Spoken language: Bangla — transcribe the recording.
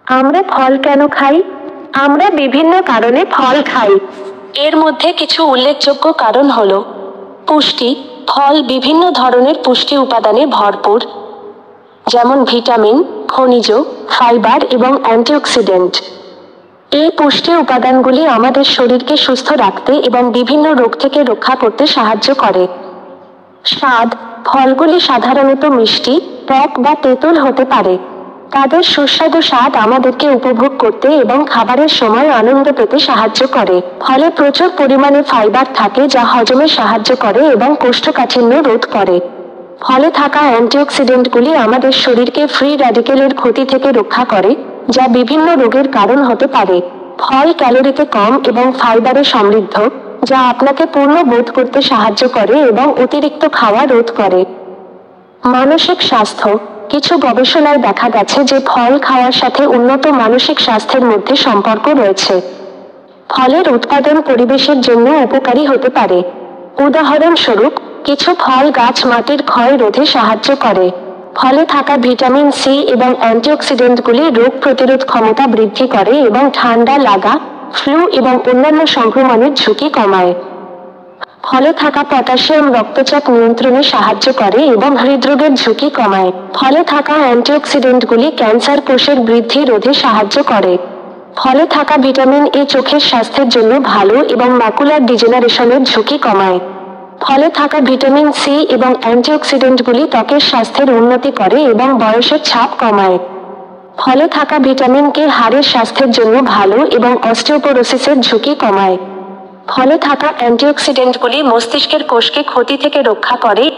আমরা ফল কেন খাই? আমরা বিভিন্ন কারণে ফল খাই। এর মধ্যে কিছু উল্লেখযোগ্য কারণ হলো পুষ্টি। ফল বিভিন্ন ধরনের পুষ্টি উপাদানে ভরপুর, যেমন ভিটামিন, খনিজ, ফাইবার এবং অ্যান্টিঅক্সিডেন্ট। এই পুষ্টি উপাদানগুলি আমাদের শরীরকে সুস্থ রাখতে এবং বিভিন্ন রোগ থেকে রক্ষা করতে সাহায্য করে। স্বাদ। ফলগুলি সাধারণত মিষ্টি, টক বা তেঁতুল হতে পারে। তাদের সুস্বাদু স্বাদ আমাদেরকে উপভোগ করতে এবং খাবারের সময় আনন্দ পেতে সাহায্য করে। ফলে প্রচুর পরিমাণে ফাইবার থাকে যা হজমে সাহায্য করে এবং কোষ্ঠকাঠিন্য রোধ করে। ফলে থাকা অ্যান্টিঅক্সিডেন্টগুলি আমাদের শরীরকে ফ্রি র্যাডিকেলের ক্ষতি থেকে রক্ষা করে, যা বিভিন্ন রোগের কারণ হতে পারে। ফল ক্যালোরিতে কম এবং ফাইবারে সমৃদ্ধ, যা আপনাকে পূর্ণ বোধ করতে সাহায্য করে এবং অতিরিক্ত খাওয়া রোধ করে। মানসিক স্বাস্থ্য। কিছু গবেষণায় দেখা গেছে যে ফল খাওয়ার সাথে উন্নত মানসিক স্বাস্থ্যের মধ্যে সম্পর্ক রয়েছে। ফলের উৎপাদন পরিবেশের জন্য উপকারী হতে পারে। উদাহরণস্বরূপ, কিছু ফল গাছ মাটির ক্ষয় রোধে সাহায্য করে। ফলে থাকা ভিটামিন সি এবং অ্যান্টিঅক্সিডেন্টগুলি রোগ প্রতিরোধ ক্ষমতা বৃদ্ধি করে এবং ঠান্ডা লাগা, ফ্লু এবং অন্যান্য সংক্রমণের ঝুঁকি কমায়। ফলে থাকা পটাশিয়াম রক্তচাপ নিয়ন্ত্রণে সাহায্য করে এবং হৃদরোগের ঝুঁকি কমায়। ফলে থাকা অ্যান্টিঅক্সিডেন্টগুলি ক্যান্সার কোষের বৃদ্ধি রোধে সাহায্য করে। ফলে থাকা ভিটামিন এ চোখের স্বাস্থ্যের জন্য ভালো এবং ম্যাকুলার ডিজেনারেশনের ঝুঁকি কমায়। ফলে থাকা ভিটামিন সি এবং অ্যান্টিঅক্সিডেন্টগুলি ত্বকের স্বাস্থ্যের উন্নতি করে এবং বয়সের ছাপ কমায়। ফলে থাকা ভিটামিন কে হাড়ের স্বাস্থ্যের জন্য ভালো এবং অস্টিওপোরোসিসের ঝুঁকি কমায়। ফলে থাকা অ্যান্টিঅক্সিডেন্টগুলি মস্তিষ্কের কোষকে ক্ষতি থেকে রক্ষা করে